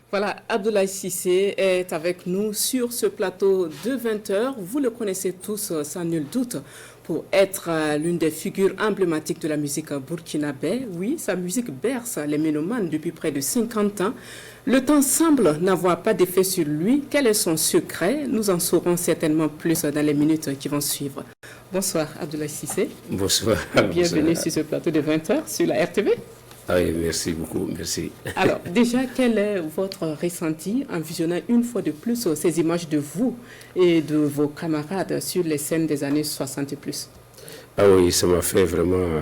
Voilà, Abdoulaye Cissé est avec nous sur ce plateau de 20 heures. Vous le connaissez tous sans nul doute pour être l'une des figures emblématiques de la musique burkinabé. Oui, sa musique berce les mélomanes depuis près de 50 ans. Le temps semble n'avoir pas d'effet sur lui. Quel est son secret? Nous en saurons certainement plus dans les minutes qui vont suivre. Bonsoir Abdoulaye Cissé. Bonsoir. Bienvenue sur ce plateau de 20 heures sur la RTV. Ah oui, merci beaucoup, merci. Alors, déjà, quel est votre ressenti en visionnant une fois de plus ces images de vous et de vos camarades sur les scènes des années 60 et plus? Ah oui, ça m'a fait vraiment...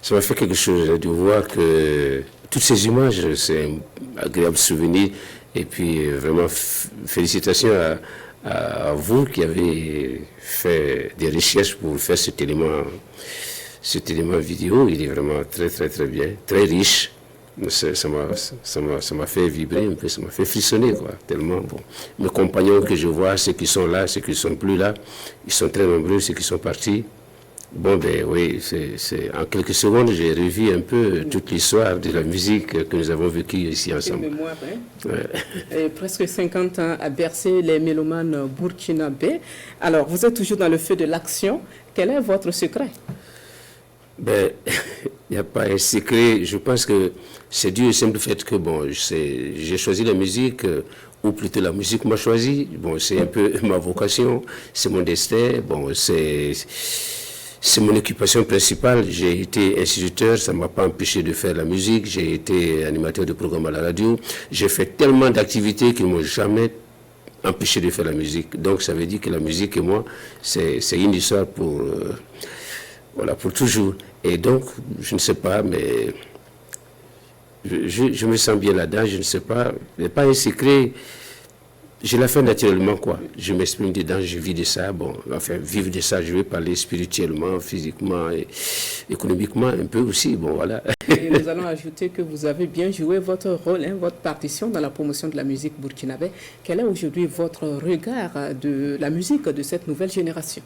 Ça m'a fait quelque chose de voir que toutes ces images, c'est un agréable souvenir. Et puis, vraiment, félicitations à vous qui avez fait des recherches pour faire cet élément vidéo. Il est vraiment très, très, très bien, très riche. Ça m'a fait vibrer un peu, ça m'a fait frissonner, quoi, tellement bon. Mes compagnons que je vois, ceux qui sont là, ceux qui ne sont plus là, ils sont très nombreux, ceux qui sont partis. Bon, ben oui, en quelques secondes, j'ai revu un peu toute l'histoire de la musique que nous avons vécue ici ensemble. Une mémoire, hein? Ouais. Presque 50 ans à bercer les mélomanes burkinabés. Alors, vous êtes toujours dans le feu de l'action. Quel est votre secret? Ben, il n'y a pas un secret. Je pense que c'est dû au simple fait que, bon, j'ai choisi la musique, ou plutôt la musique m'a choisi. Bon, c'est un peu ma vocation, c'est mon destin. Bon, c'est mon occupation principale. J'ai été instituteur, ça ne m'a pas empêché de faire la musique. J'ai été animateur de programme à la radio. J'ai fait tellement d'activités qui ne m'ont jamais empêché de faire la musique. Donc, ça veut dire que la musique et moi, c'est une histoire pour... voilà, pour toujours. Et donc, je ne sais pas, mais je me sens bien là-dedans, je ne sais pas. Il n'y a pas un secret. Je la fais naturellement, quoi. Je m'exprime dedans, je vis de ça. Bon, enfin, vivre de ça, je vais parler spirituellement, physiquement et économiquement un peu aussi. Bon, voilà. Et nous allons ajouter que vous avez bien joué votre rôle, hein, votre partition dans la promotion de la musique burkinabé. Quel est aujourd'hui votre regard de la musique de cette nouvelle génération?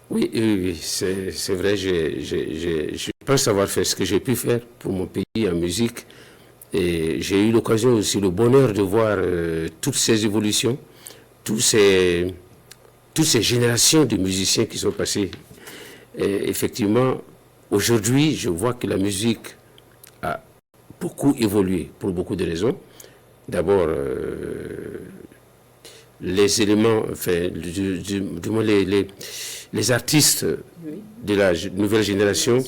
Oui, c'est vrai, je pense avoir fait ce que j'ai pu faire pour mon pays en musique. Et j'ai eu l'occasion aussi, le bonheur de voir toutes ces évolutions, toutes ces générations de musiciens qui sont passés. Et effectivement, aujourd'hui, je vois que la musique a beaucoup évolué pour beaucoup de raisons. D'abord, les éléments, enfin, du moins les artistes de la nouvelle génération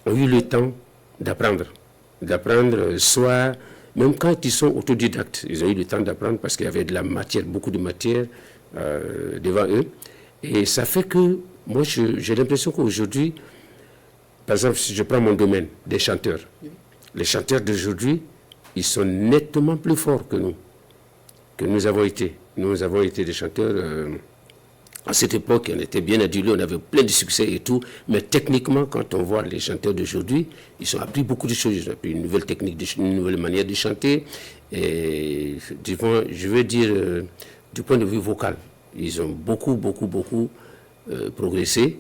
ont eu le temps d'apprendre, soit, même quand ils sont autodidactes, ils ont eu le temps d'apprendre parce qu'il y avait de la matière, beaucoup de matière devant eux. Et ça fait que, moi, j'ai l'impression qu'aujourd'hui, par exemple, si je prends mon domaine des chanteurs, les chanteurs d'aujourd'hui, ils sont nettement plus forts que nous avons été. Nous avons été des chanteurs... à cette époque, on était bien adulés, on avait plein de succès et tout, mais techniquement, quand on voit les chanteurs d'aujourd'hui, ils ont appris beaucoup de choses, ils ont appris une nouvelle technique, une nouvelle manière de chanter, et je veux dire, du point de vue vocal, ils ont beaucoup progressé,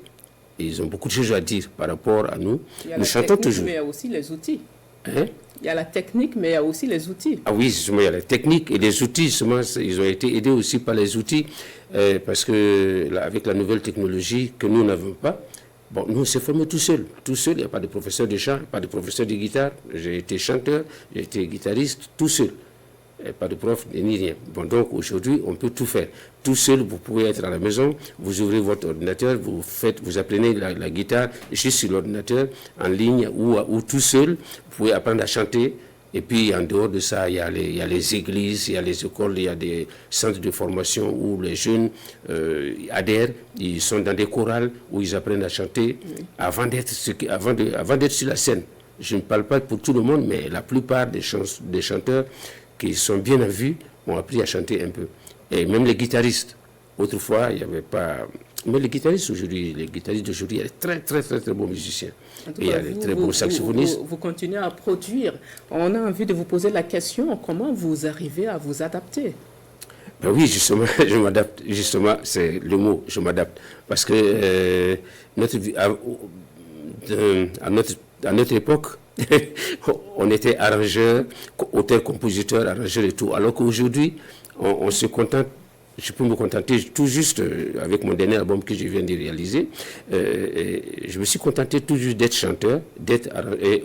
et ils ont beaucoup de choses à dire par rapport à nous. Nous chantons toujours. Mais il y a aussi les outils. Hein? Il y a la technique, mais il y a aussi les outils. Ah oui, justement, il y a la technique et les outils. Justement, ils ont été aidés aussi par les outils parce que avec la nouvelle technologie que nous n'avons pas, bon, nous on s'est formés tout seul. Tout seul, il n'y a pas de professeur de chant, pas de professeur de guitare. J'ai été chanteur, j'ai été guitariste, tout seul. Pas de prof ni rien. Bon, donc aujourd'hui, on peut tout faire. Tout seul, vous pouvez être à la maison, vous ouvrez votre ordinateur, vous apprenez la guitare juste sur l'ordinateur, en ligne ou tout seul. Vous pouvez apprendre à chanter. Et puis, en dehors de ça, il y a les églises, il y a les écoles, il y a des centres de formation où les jeunes adhèrent. Ils sont dans des chorales où ils apprennent à chanter avant d'être sur la scène. Je ne parle pas pour tout le monde, mais la plupart des chanteurs qui sont bien en vue ont appris à chanter un peu. Et même les guitaristes. Autrefois, il n'y avait pas... Mais les guitaristes d'aujourd'hui, il y a des très, très, très, très bons musiciens. Et il y a des très bons saxophonistes. Vous continuez à produire. On a envie de vous poser la question, comment vous arrivez à vous adapter? Ben oui, justement, je m'adapte. Justement, c'est le mot, je m'adapte. Parce que à notre époque, On était arrangeur, auteur, compositeur, arrangeur et tout. Alors qu'aujourd'hui, on se contente. Je peux me contenter tout juste, avec mon dernier album que je viens de réaliser, je me suis contenté tout juste d'être chanteur, d'être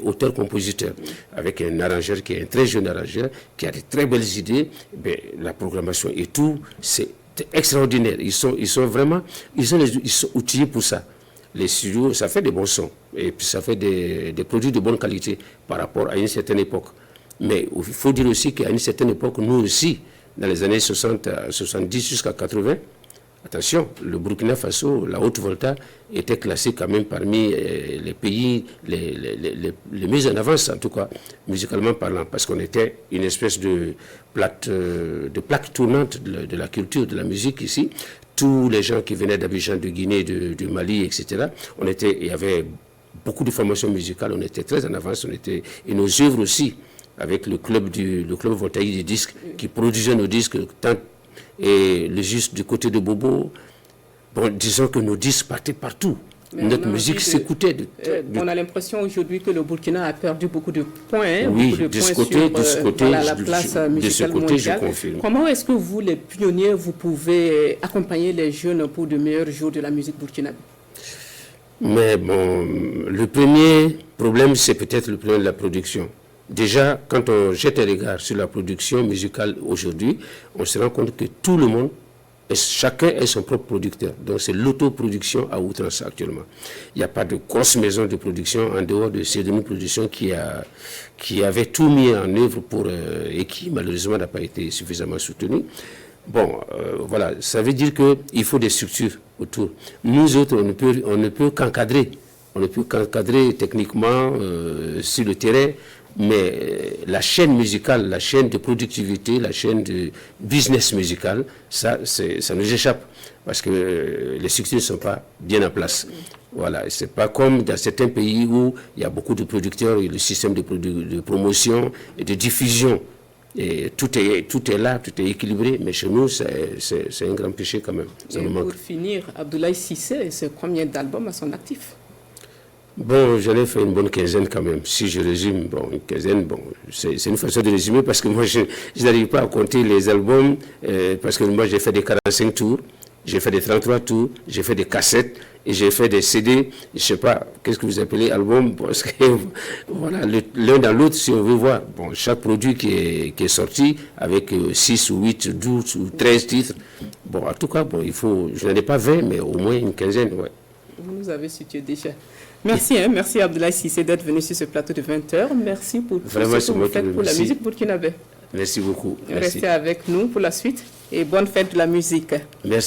auteur-compositeur, avec un arrangeur qui est un très jeune arrangeur, qui a de très belles idées. Ben, la programmation et tout, c'est extraordinaire. Ils sont outillés pour ça. Les studios, ça fait des bons sons, et puis ça fait des produits de bonne qualité par rapport à une certaine époque. Mais il faut dire aussi qu'à une certaine époque, nous aussi, dans les années 60, 70 jusqu'à 80, attention, le Burkina Faso, la Haute-Volta, était classé quand même parmi les pays les mieux en avance, en tout cas, musicalement parlant, parce qu'on était une espèce de plaque tournante de la culture, de la musique ici. Tous les gens qui venaient d'Abidjan, de Guinée, du Mali, etc., il y avait beaucoup de formations musicales, on était très en avance, et nos œuvres aussi, avec le club voltaïque des disques qui produisait nos disques, et le juste du côté de Bobo. Bon, disons que nos disques partaient partout. Mais notre musique s'écoutait. On a l'impression aujourd'hui que le Burkina a perdu beaucoup de points. Oui, de ce côté, la place musicale mondiale. Je confirme. Comment est-ce que vous, les pionniers, vous pouvez accompagner les jeunes pour de meilleurs jours de la musique burkinabé? Mais bon, le premier problème, c'est peut-être le problème de la production. Déjà, quand on jette un regard sur la production musicale aujourd'hui, on se rend compte que tout le monde, chacun est son propre producteur. Donc c'est l'autoproduction à outrance actuellement. Il n'y a pas de grosse maison de production en dehors de Cédémie Production qui avait tout mis en œuvre et qui malheureusement n'a pas été suffisamment soutenu. Bon, voilà, ça veut dire qu'il faut des structures autour. Nous autres, on ne peut qu'encadrer. On ne peut qu'encadrer techniquement sur le terrain. Mais la chaîne musicale, la chaîne de productivité, la chaîne de business musical, ça nous échappe parce que les structures ne sont pas bien en place. Voilà, c'est pas comme dans certains pays où il y a beaucoup de producteurs et le système de promotion et de diffusion. Et tout est là, tout est équilibré, mais chez nous, c'est un grand péché quand même. Ça nous manque. Pour finir, Abdoulaye Cissé, c'est combien d'albums à son actif? Bon, j'en ai fait une bonne quinzaine quand même. Si je résume, bon, une quinzaine, bon, c'est une façon de résumer parce que moi, je n'arrive pas à compter les albums parce que moi, j'ai fait des 45 tours, j'ai fait des 33 tours, j'ai fait des cassettes et j'ai fait des CD. Je ne sais pas, qu'est-ce que vous appelez album? Parce que, voilà, l'un dans l'autre, si on veut voir, bon, chaque produit qui est sorti avec 6 ou 8, 12 ou 13 titres, bon, en tout cas, bon, je n'en ai pas 20, mais au moins une quinzaine, ouais. Vous nous avez situé déjà. Merci, merci Abdoulaye Cissé d'être venu sur ce plateau de 20h. Merci pour tout ce que vous faites pour la musique burkinabé. Merci beaucoup. Merci. Restez avec nous pour la suite et bonne fête de la musique. Merci.